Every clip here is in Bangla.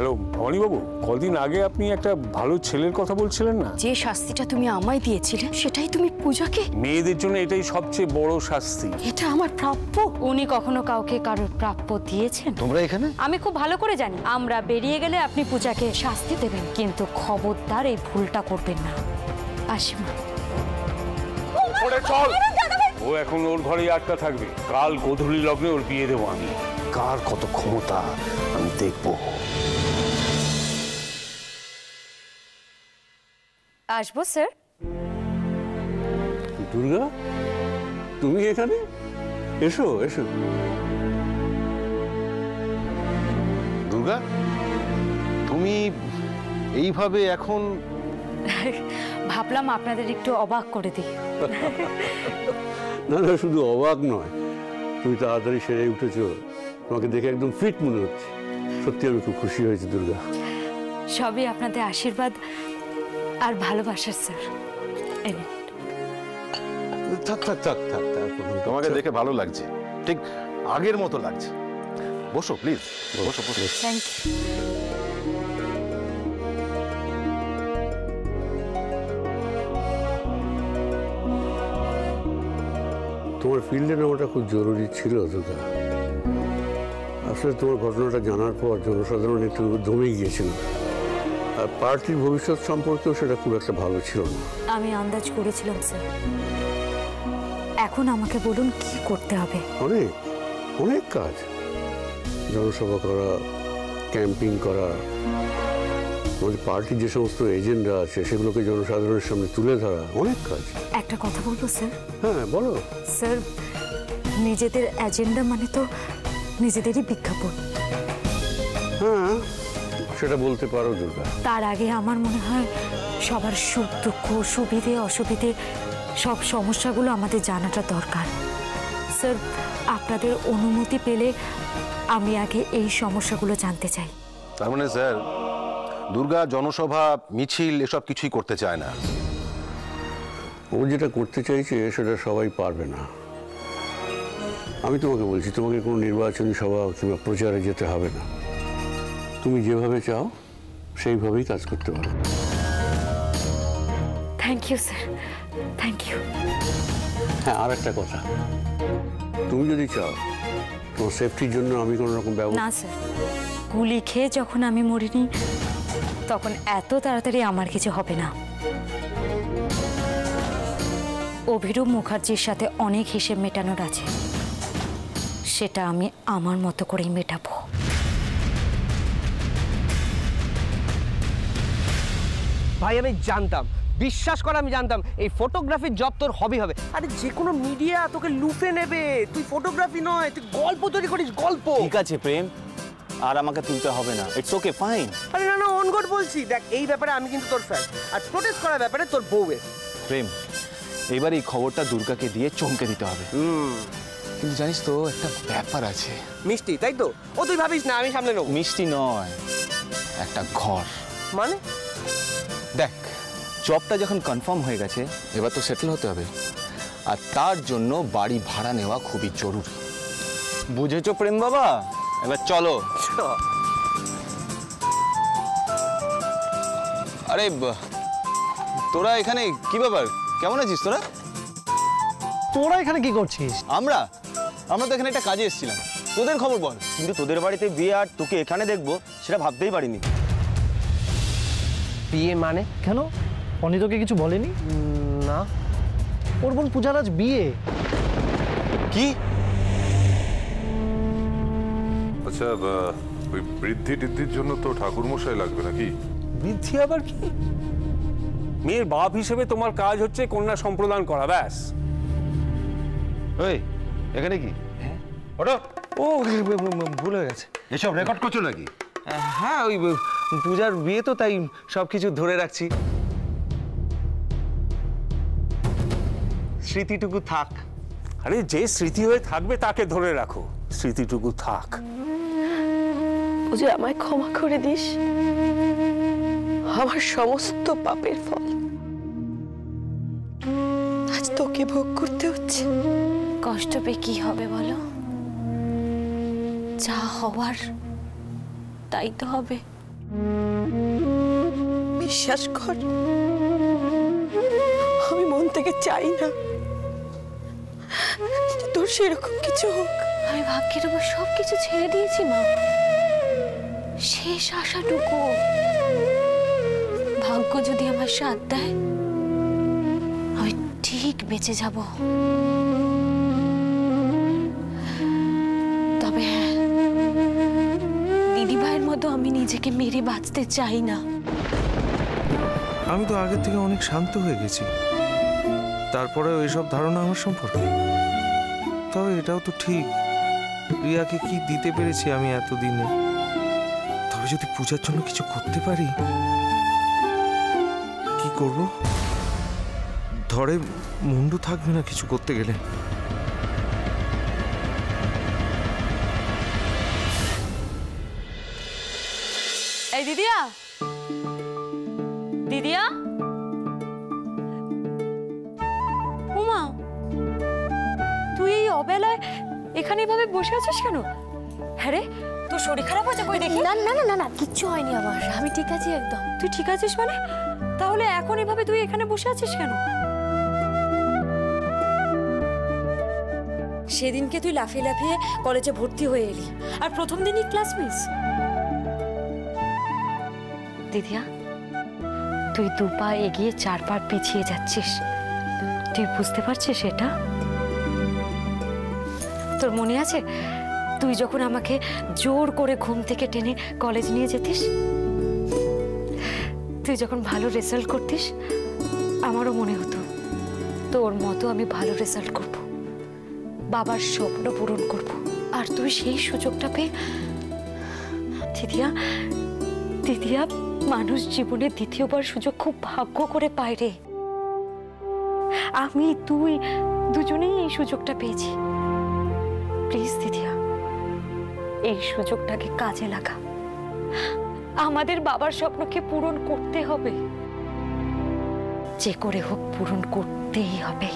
হ্যালো ভবানীবাবু, কদিন আগে আপনি একটা ভালো ছেলের কথা বলছিলেন না? যে শাস্তিটা তুমি আমায় দিয়েছিলে সেটাই তুমি পূজাকে? মেয়েদের জন্য এটাই সবচেয়ে বড় শাস্তি। এটা আমার প্রাপ্য। উনি কখনো কাউকে কারোর প্রাপ্য দিয়েছেন? তোমরা এখানে? আমি খুব ভালো করে জানি আমরা বেরিয়ে গেলে আপনি পূজাকে শাস্তি দেবেন, কিন্তু খবরদার এই ভুলটা করবেন না। আসি মা। চল, ও এখন ওর ঘরেই আটকা থাকবে। কাল গোধূলি লগ্নে ওর বিয়ে দেবো আমি। কার কত ক্ষমতা আমি দেখবো। আসবো স্যার। দুর্গা, তুমি এখানে? এসো এসো। দুর্গা, তুমি এইভাবে এখন? ভাবলাম আপনাদের একটু অবাক করে দিই। না না, শুধু অবাক নয়, তুমি তাড়াতাড়ি সেরে উঠেছো। তোমাকে দেখে একদম ফিট মনে হচ্ছে। সত্যি আমি খুব খুশি হয়েছি দুর্গা। সবই আপনাদের আশীর্বাদ আর ভালোবাসার স্যার। থাক থাক থাক থাক থাক, তোমাকে দেখে ভালো লাগছে, ঠিক আগের মতো লাগছে। বসো প্লিজ, বসো বসো। Thank you. তোমার ফিল্ডে নেওয়াটা খুব জরুরি ছিল দুর্গা। আসলে তোমার ঘটনাটা জানার পর জনসাধারণ একটু দমে গিয়েছিল, আর পার্টির ভবিষ্যৎ সম্পর্কেও সেটা খুব একটা ভালো ছিল না। আমি আন্দাজ করেছিলাম স্যার। এখন আমাকে বলুন কি করতে হবে? অনেক অনেক কাজ, জনসভা করা, ক্যাম্পিং করা, আমাদের পার্টির যে সমস্ত এজেন্ডা আছে সেগুলোকে জনসাধারণের সামনে তুলে ধরা, অনেক কাজ। একটা কথা বলবো স্যার? হ্যাঁ বলো। স্যার, নিজেদের এজেন্ডা মানে তো নিজেদেরই বিজ্ঞাপন। হ্যাঁ, সেটা বলতে পারো দুর্গা। তার আগে আমার মনে হয় সবার সুখ দুঃখ, সুবিধে অসুবিধে, সব সমস্যাগুলো আমাদের জানাটা দরকার। স্যার, আপনাদের অনুমতি পেলে আমি আগে এই সমস্যাগুলো জানতে চাই। তার মানে স্যার, দুর্গা জনসভা মিছিল এসব কিছুই করতে চায় না? ও যেটা করতে চাইছে সেটা সবাই পারবে না। আমি তোমাকে বলছি, তোমাকে কোনো নির্বাচনী সভা কিংবা প্রচারে যেতে হবে না। তুমি যেভাবে চাও সেইভাবেই কাজ করতে পারো। Thank you sir, thank you. হ্যাঁ, আর একটা কথা, তুমি যদি চাও তোমার সেফটির জন্য আমি কোনো রকম ব্যবস্থা। না স্যার, গুলি খেয়ে যখন আমি মরিনি তখন এত তাড়াতাড়ি আমার কিছু হবে না। অভিরূপ মুখার্জির সাথে অনেক হিসেব মেটানোর আছে, সেটা আমি আমার মতো করেই মেটাবো। ভাই আমি জানতাম, বিশ্বাস কর আমি জানতাম এই ফটোগ্রাফির জব তোর হবি হবে। আরে যে কোনো মিডিয়া তোকে লুফে নেবে। তুই ফটোগ্রাফি নয়, তুই গল্প তৈরি করিস, গল্প। ঠিক আছে প্রেম, আর আমাকে তুলতে হবে না, ইটস ওকে, ফাইন। আরে না না, অন গড বলছি। দেখ, এই ব্যাপারে আমি কিন্তু তোর ফ্যান, আর প্রোটেস্ট করার ব্যাপারে তোর বউয়ের। প্রেম, এবার এই খবরটা দুর্গাকে দিয়ে চমকে দিতে হবে। কিন্তু জানিস তো একটা ব্যাপার আছে। মিষ্টি, তাই তো? ও তুই ভাবিস না, আমি সামলে নেবো। মিষ্টি নয়, একটা ঘর। মানে? দেখ, জবটা যখন কনফার্ম হয়ে গেছে, এবার তো সেটেল হতে হবে, আর তার জন্য বাড়ি ভাড়া নেওয়া খুবই জরুরি। বুঝেছো প্রেম বাবা? এবার চলো। আরে তোরা এখানে কি ব্যাপার, কেমন আছিস তোরা? তোরা এখানে কি করছিস? আমরা তো এখানে একটা কাজে এসেছিলাম। তোদের খবর বল। কিন্তু তোদের বাড়িতে বিয়ে আর তোকে এখানে দেখবো সেটা ভাবতেই পারিনি। বিয়ে মানে? কেন, অনি তোকে কিছু বলেনি? না। ওর বোন পূজার আজ বিয়ে। কি? আচ্ছা, ওই বৃদ্ধি টিদ্ধির জন্য তো ঠাকুরমশাই লাগবে নাকি? বৃদ্ধি আবার কি? মেয়ের বাপ হিসেবে তোমার কাজ হচ্ছে কন্যা সম্প্রদান করা, ব্যাস। ওই এখানে কি? ওটা ও ভুল হয়ে গেছে। এসব রেকর্ড করছো নাকি? হ্যাঁ, ওই পূজার বিয়ে তো, তাই সবকিছু ধরে রাখছি। স্মৃতিটুকু থাক। আরে যে স্মৃতি হয়ে থাকবে তাকে ধরে রাখো, স্মৃতিটুকু থাক। পূজা, আমায় ক্ষমা করে দিস। আমার সমস্ত পাপের ফল আজ তোকে ভোগ করতে হচ্ছে। কষ্ট পেয়ে কি হবে বলো? যা হওয়ার তাই তো হবে। বিশ্বাস কর, আমি মন থেকে চাই না যে তোর সেরকম কিছু হোক। আমি ভাগ্যের উপর সবকিছু ছেড়ে দিয়েছি মা। শেষ আশাটুকু, ভাগ্য যদি আমার সাথ দেয় আমি ঠিক বেঁচে যাব। তবে হ্যাঁ, দিদিভাইয়ের মতো আমি নিজেকে মেরে বাঁচতে চাই না। আমি তো আগের থেকে অনেক শান্ত হয়ে গেছি, তারপরে ওইসব ধারণা আমার সম্পর্কে। তবে এটাও তো ঠিক, রিয়াকে কি দিতে পেরেছি আমি এতদিনে। তবে যদি পূজার জন্য কিছু করতে পারি, কি করব? ধরে মুন্ডু থাকবে না কিছু করতে গেলে। এই দিদিয়া, দিদিয়া, উমা, তুই এই অবেলায় এখানে এভাবে বসে আছিস কেন? হ্যাঁ রে, তোর শরীর খারাপ হয়েছে? কই দেখি। না না না না না, কিচ্ছু হয়নি আমার, আমি ঠিক আছি একদম। তুই ঠিক আছিস মানে? তাহলে এখন এভাবে তুই এখানে বসে আছিস কেন? সেদিনকে তুই লাফিয়ে লাফিয়ে কলেজে ভর্তি হয়ে এলি, আর প্রথম দিনই ক্লাস মিস। দিদিয়া, তুই 2 পা এগিয়ে 4 পা পিছিয়ে যাচ্ছিস, তুই বুঝতে পারছিস এটা? তোর মনে আছে তুই যখন আমাকে জোর করে ঘুম থেকে টেনে কলেজ নিয়ে যেতিস? তুই যখন ভালো রেজাল্ট করতিস, আমারও মনে হতো তোর মতো আমি ভালো রেজাল্ট করব, বাবার স্বপ্ন পূরণ করব। আর তুই সেই সুযোগটা পেয়ে, দিদিয়া, দিদিয়া, মানুষ জীবনে দ্বিতীয়বার সুযোগ খুব ভাগ্য করে পায় রে। আমি তুই দুজনেই এই সুযোগটা পেয়েছি। প্লিজ দিদিয়া, এই সুযোগটাকে কাজে লাগা। আমাদের বাবার স্বপ্নকে পূরণ করতে হবে, যে করে হোক পূরণ করতেই হবে।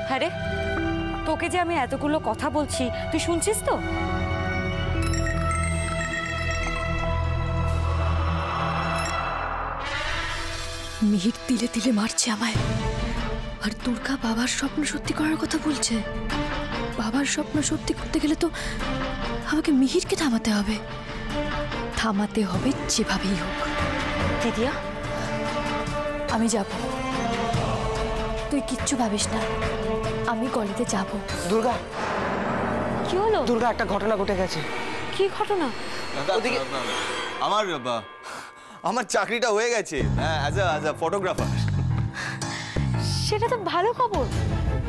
হ্যাঁ রে, তোকে যে আমি এতগুলো কথা বলছি, তুই শুনছিস তো? মিহির তিলে তিলে মারছে আমায়, আর দুর্গা বাবার স্বপ্ন সত্যি করার কথা বলছে। বাবার স্বপ্ন সত্যি করতে গেলে তো আমাকে মিহিরকে থামাতে হবে, থামাতে হবে যেভাবেই হোক। দিদিয়া, আমি যাব, তুই কিচ্ছু ভাবিস না, আমি কলেজে যাব। দুর্গা, কি হলো? দুর্গা, একটা ঘটনা ঘটে গেছে। কি ঘটনা? ওদিকে আমার চাকরিটা হয়ে গেছে, হ্যাঁ, অ্যাজ আ ফটোগ্রাফার। সেটা তো ভালো খবর।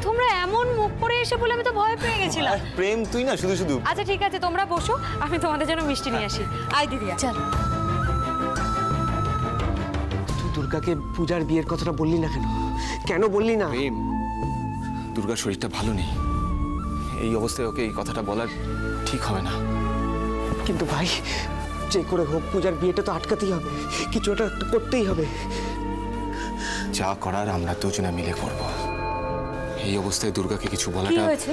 তোমরা এমন মুখ করে এসে বলে আমি তো ভয় পেয়ে গেছিলাম। প্রেম, তুই না শুধু শুধু। আচ্ছা ঠিক আছে, তোমরা বসো, আমি তোমাদের জন্য মিষ্টি নিয়ে আসি। আয় দিদিয়া, চল। তুই দুর্গাকে পূজার বিয়ের কথাটা বললি না কেন? কেন বললি না? প্রেম, দুর্গার শরীরটা ভালো নেই, এই অবস্থায় ওকে এই কথাটা বলার ঠিক হবে না। কিন্তু ভাই, যে করে হোক পূজার বিয়েটা তো আটকাতেই হবে, কিছু একটা করতেই হবে। যা করার আমরা দুজনে মিলে করব। এই অবস্থায় দুর্গাকে কিছু কি বলাটা। হয়েছে?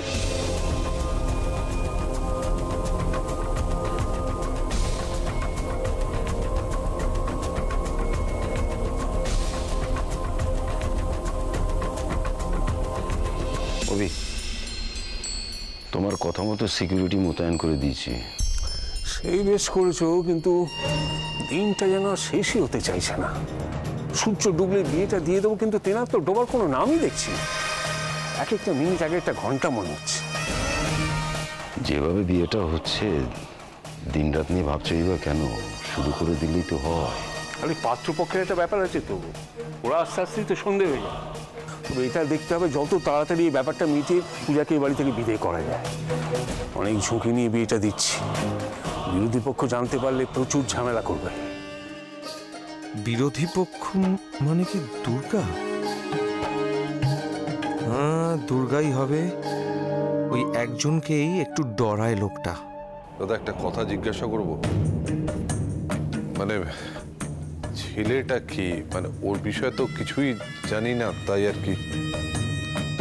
অভি, তোমার কথা মতো সিকিউরিটি মোতায়েন করে দিয়েছি। সেই বেশ করেছো, কিন্তু দিনটা যেন শেষই হতে চাইছে না। সূর্য ডুবলে বিয়েটা দিয়ে দেবো, কিন্তু তেনার তো ডোবার কোনো নামই দেখছি না। এক একটা মিনিট, এক একটা ঘন্টা মনে হচ্ছে। যেভাবে বিয়েটা হচ্ছে, দিনরাত নিয়ে ভাবছেই বা কেন? শুরু করে দিলেই তো হয়। খালি পাত্রপক্ষের একটা ব্যাপার আছে তো, ওরা আস্তে আস্তেই তো সন্ধে হয়ে যায়। তবে এটা দেখতে হবে যত তাড়াতাড়ি এই ব্যাপারটা মিটিয়ে পূজাকে এই বাড়ি থেকে বিদায় করা যায়। অনেক ঝুঁকি নিয়ে বিয়েটা দিচ্ছি, বিরোধী পক্ষ জানতে পারলে প্রচুর ঝামেলা করবে। বিরোধী পক্ষ মানে কি দুর্গা? হ্যাঁ, দুর্গাই হবে। ওই একজনকেই একটু ডরায় লোকটা। দাদা, একটা কথা জিজ্ঞাসা করব? মানে ছেলেটা কি, মানে ওর বিষয়ে তো কিছুই জানি না, তাই আর কি।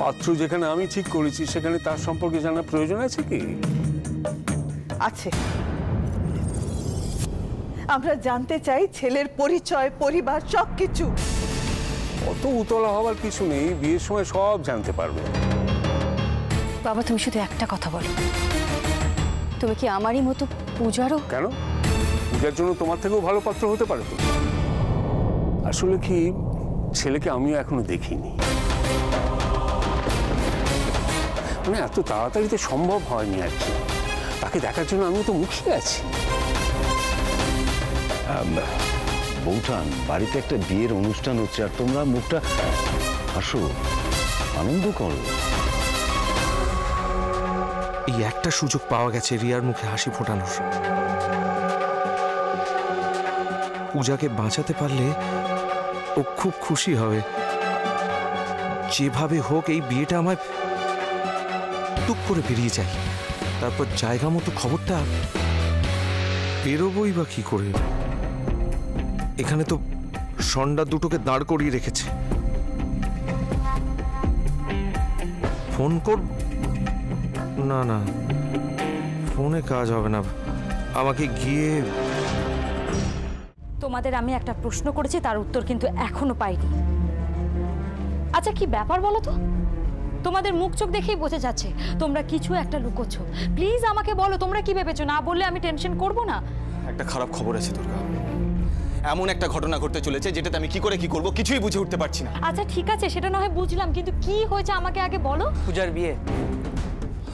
পাত্র যেখানে আমি ঠিক করেছি সেখানে তার সম্পর্কে জানার প্রয়োজন আছে কি? আছে। আমরা জানতে চাই ছেলের পরিচয়, পরিবার, সবকিছু। অত উতলা হওয়ার কিছু নেই, বিয়ের সময় সব জানতে পারবে। বাবা তুমি শুধু একটা কথা বলো, তুমি কি আমারই মতো পূজারও? কেন? পূজার জন্য তোমার থেকেও ভালো পাত্র হতে পারে তো। আসলে কি, ছেলেকে আমিও এখনো দেখিনি, মানে এত তাড়াতাড়িতে সম্ভব হয়নি আর কি। তাকে দেখার জন্য আমি তো মুখিয়ে আছি। বৌঠান, বাড়িতে একটা বিয়ের অনুষ্ঠান হচ্ছে আর তোমরা মুখটা হাসো, আনন্দ করো। এই একটা সুযোগ পাওয়া গেছে রিয়ার মুখে হাসি ফোটানোর। পূজাকে বাঁচাতে পারলে ও খুব খুশি হবে। যেভাবে হোক এই বিয়েটা আমায় টুক করে বেরিয়ে যায়, তারপর জায়গা মতো খবরটা বেরোবই বা কি করে। এখানে তো সন্ধ্যা দুটোকে দাঁড় করিয়ে রেখেছে। ফোন কর, না না ফোনে কাজ হবে না, আমাকে গিয়ে। তোমাদের আমি একটা প্রশ্ন করেছি, তার উত্তর কিন্তু এখনো পাইনি। আচ্ছা কি ব্যাপার বলো তো? তোমাদের মুখ চোখ দেখেই বোঝা যাচ্ছে তোমরা কিছু একটা লুকোচ্ছ। প্লিজ আমাকে বলো, তোমরা কি ভেবেছো? না বললে আমি টেনশন করব না। একটা খারাপ খবর আছে দুর্গা, এমন একটা ঘটনা ঘটতে চলেছে যেটাতে আমি কি করে কি করব কিছুই বুঝে উঠতে পারছি না। আচ্ছা ঠিক আছে, সেটা না হয় বুঝলাম, কিন্তু কি হয়েছে আমাকে আগে বলো। পূজার বিয়ে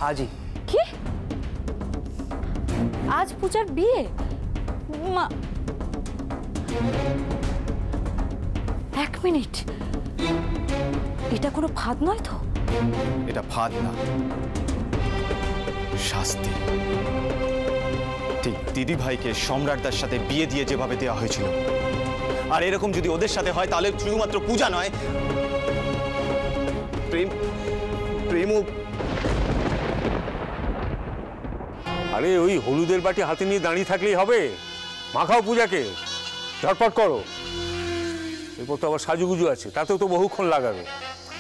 আজই। কি? আজ পূজার বিয়ে? মা, এক মিনিট, এটা কোনো ফাঁদ নয় তো? এটা ফাঁদ না, শাস্তি। ঠিক দিদি ভাইকে সম্রাটদার সাথে বিয়ে দিয়ে যেভাবে দেওয়া হয়েছিল, আর এরকম যদি ওদের সাথে হয় তাহলে শুধুমাত্র পূজা নয়, প্রেমও। আরে ওই হলুদের বাটি হাতে নিয়ে দাঁড়িয়ে থাকলেই হবে? মাখাও পূজাকে, ঝটপট করো। এরপর তো আবার সাজুগুজু আছে, তাতেও তো বহুক্ষণ লাগাবে।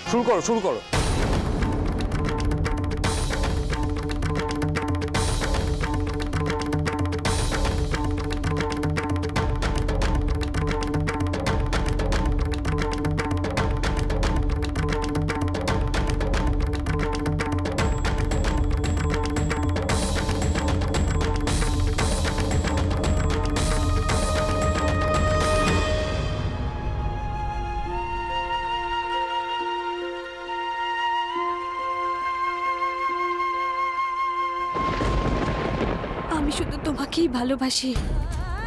শুরু করো, শুরু করো। আমি শুধু তোমাকেই ভালোবাসি,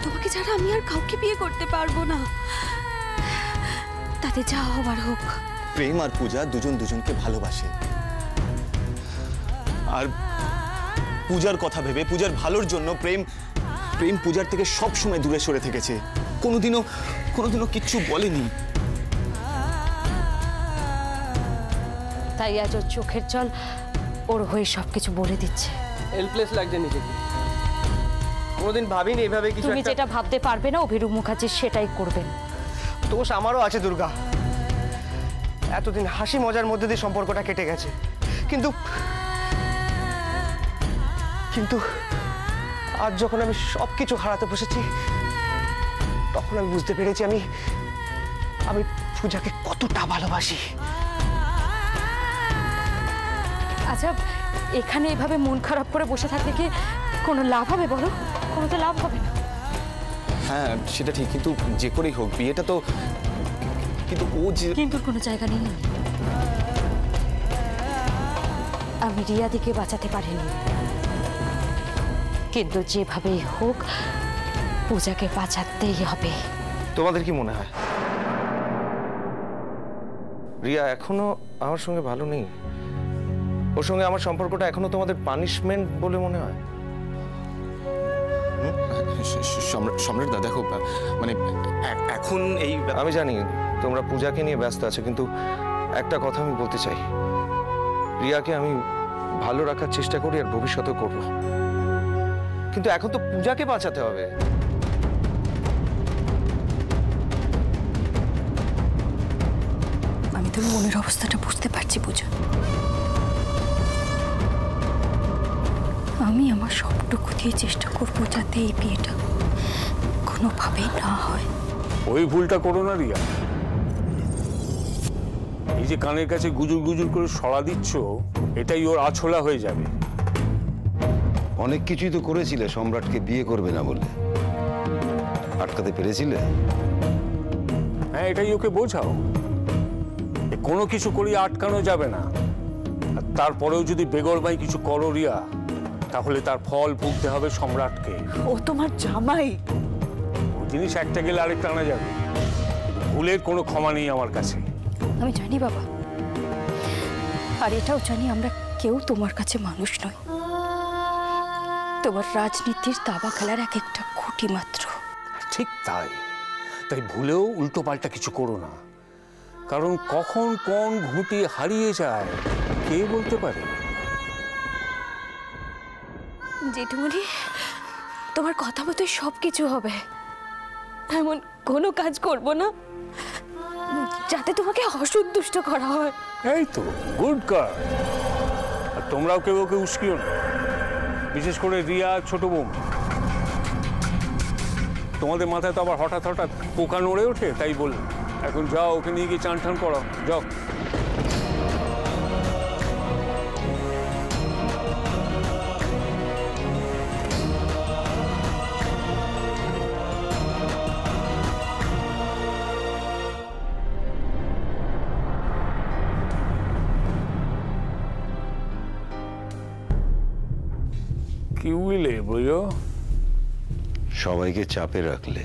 তোমাকে ছাড়া আমি আর কাউকে বিয়ে করতে পারবো না, তাতে যা হবার হোক। প্রেম আর পূজা দুজন দুজনকে ভালোবাসে, আর পূজার কথা ভেবে, পূজার ভালোর জন্য প্রেম পূজার থেকে সব সময় দূরে সরে থেকেছে, কোনোদিনও কিচ্ছু বলেনি। তাই আজ ওর চোখের জল ওর হয়ে সবকিছু বলে দিচ্ছে। হেল্পলেস লাগছে নিজেকে। কোনোদিন ভাবিনি এভাবে কিছু। তুমি যেটা ভাবতে পারবে না অভিরূপ মুখার্জি সেটাই করবেন। দোষ আমারও আছে দুর্গা। এতদিন হাসি মজার মধ্যে দিয়ে সম্পর্কটা কেটে গেছে, কিন্তু আজ যখন আমি সবকিছু হারাতে বসেছি, তখন আমি বুঝতে পেরেছি আমি পূজাকে কতটা ভালোবাসি। আচ্ছা এখানে এভাবে মন খারাপ করে বসে থাকলে কি কোনো লাভ হবে বলো? কোনো তো লাভ হবে না। হ্যাঁ সেটা ঠিক, কিন্তু যে করেই হোক বিয়েটা তো, কিন্তু ও যে, কিন্তু কোনো জায়গা নেই। আমি রিয়াদিকে বাঁচাতে পারিনি, কিন্তু যেভাবেই হোক পূজাকে বাঁচাতেই হবে। তোমাদের কি মনে হয় রিয়া এখনো আমার সঙ্গে ভালো নেই? ওর সঙ্গে আমার সম্পর্কটা এখনো তোমাদের পানিশমেন্ট বলে মনে হয়? সম্রাটদা দেখো, মানে এখন এই, আমি জানি তোমরা পূজাকে নিয়ে ব্যস্ত আছো, কিন্তু একটা কথা আমি বলতে চাই, রিয়াকে আমি ভালো রাখার চেষ্টা করি আর ভবিষ্যতেও করব, কিন্তু এখন তো পূজাকে বাঁচাতে হবে। আমি তো তোর মনের অবস্থাটা বুঝতে পারছি পূজা। আমি আমার সবটুকু দিয়ে চেষ্টা করবো যাতে এই বিয়েটা কোনোভাবেই না হয়। ওই ভুলটা করো না রিয়া। এই যে কানের কাছে গুজুর গুজুর করে সরা দিচ্ছ, এটাই ওর আছলা হয়ে যাবে। অনেক কিছুই তো করেছিলে সম্রাটকে বিয়ে করবে না বলে, আটকাতে পেরেছিলে? হ্যাঁ, এটাই ওকে বোঝাও। কোনো কিছু করিয়ে আটকানো যাবে না। আর তারপরেও যদি বেগরবাই কিছু করো রিয়া, তাহলে তার ফল ভুগতে হবে সম্রাটকে। ও তোমার জামাই। ওই জিনিস একটা গেলে আরেকটা আনা যাবে, ভুলের কোনো ক্ষমা নেই আমার কাছে। আমি জানি বাবা, আর এটাও জানি আমরা কেউ তোমার কাছে মানুষ নয়। তোমার রাজনীতির দাবা খেলার এক একটা খুঁটি মাত্র। ঠিক তাই। তাই ভুলেও উল্টো পাল্টা কিছু করো না, কারণ কখন কোন ঘুঁটি হারিয়ে যায় কে বলতে পারে। জেঠুমনি, তোমার কথা মতো সব কিছু হবে। এমন কোনো কাজ করব না যাতে তোমাকে অসন্তুষ্ট করা হয়। এই তো গুড গার্ল। আর তোমরাও কেউ ওকে উস্কিও না, বিশেষ করে রিয়া ছোট বোন। তোমাদের মাথায় তো আবার হঠাৎ হঠাৎ পোকা নড়ে ওঠে, তাই বললাম। এখন যাও, ওকে নিয়ে গিয়ে চান টান করাও, যাও। কি বুঝলে বইও? সবাইকে চাপে রাখলে।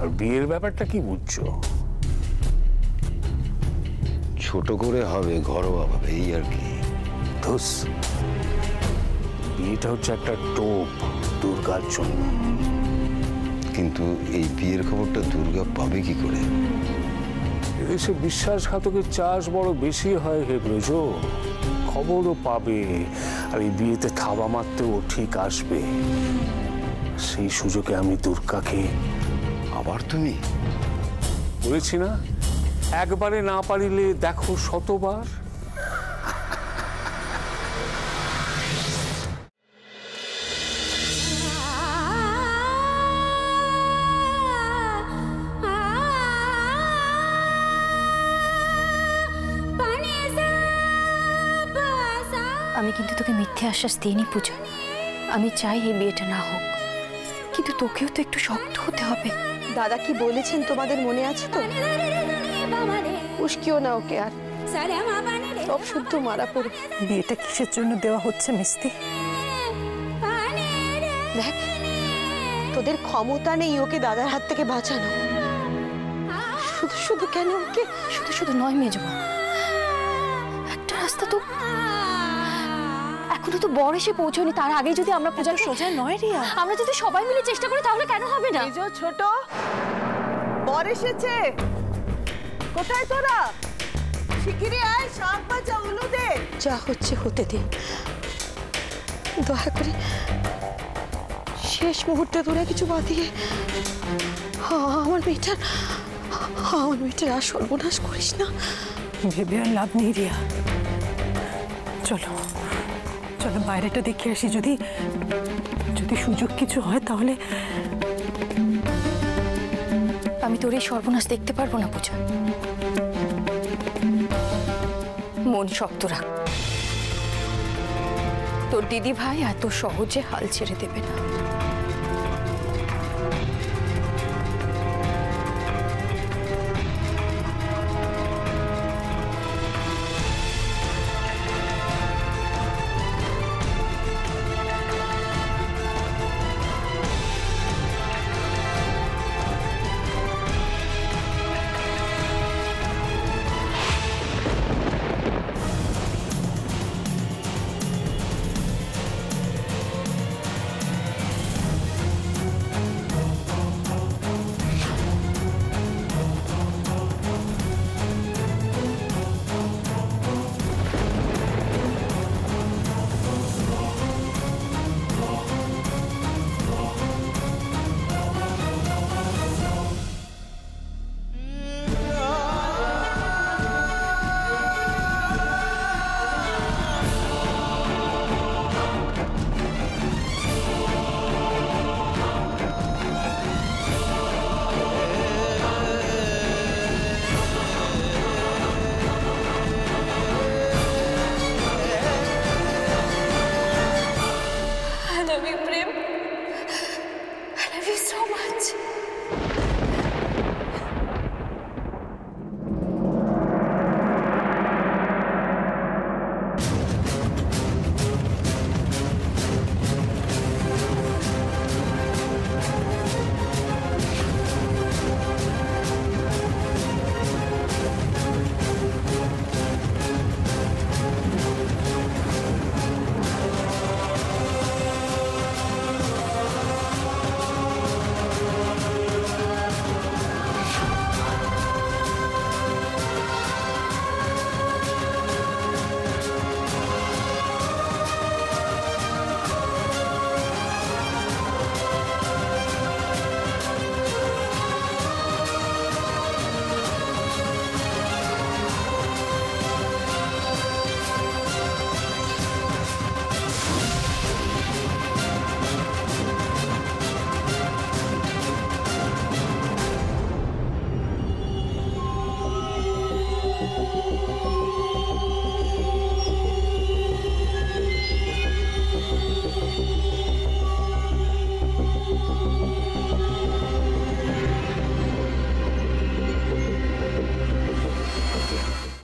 আর বিয়ের ব্যাপারটা কি বুঝছো? ছোট করে হবে, ঘরোয়া ভাবে, এই আর কি। ধুস, বিয়েটা হচ্ছে একটা টোপ দুর্গার জন্য। কিন্তু এই বিয়ের খবরটা দুর্গা পাবে কি করে? এদেশে বিশ্বাসঘাতকের চাষ বড় বেশি হয় হে ব্রজ। খবরও পাবে, আর এই বিয়েতে থাবা মারতেও ঠিক আসবে। সেই সুযোগে আমি দুর্গাকে। আবার তুমি? বলেছি না, একবারে না পারিলে দেখো শতবার। আমি কিন্তু তোকে মিথ্যে আশ্বাস দিইনি পূজা। আমি চাই এই বিয়েটা না হোক, কিন্তু তোকেও তো একটু শক্ত হতে হবে। দাদা কি বলেছেন তোমাদের মনে আছে তো? উস্কিও না ওকে, আর সব শুদ্ধ মারা পড়ে। বিয়েটা কিসের জন্য দেওয়া হচ্ছে মিস্তি? দেখ, তোদের ক্ষমতা নেই ওকে দাদার হাত থেকে বাঁচানো। শুধু শুধু কেন ওকে? শুধু শুধু নয় মেজমা, একটা রাস্তা তো এখনো তো বর এসে পৌঁছয়নি। তার আগে যদি আমরা পূজা সোজা নয় রিয়া। আমরা যদি সবাই মিলে চেষ্টা করি তাহলে কেন হবে না? এই যে ছোট বর এসেছে। কোথায় তোরা? শিগগিরই আয়, শাক বাজা, উলু দে। যা হচ্ছে হতে দে, দয়া করে শেষ মুহূর্তে তোরা কিছু বাদিয়ে আমার মেয়েটার আর সর্বনাশ করিস না। ভেবে আর লাভ নেই রিয়া। চলো চলো বাইরেটা দেখে আসি। যদি সুযোগ কিছু হয় তাহলে। আমি তোর এই সর্বনাশ দেখতে পারবো না পূজা। মন শক্ত রাখ, তোর দিদি ভাই এত সহজে হাল ছেড়ে দেবে না।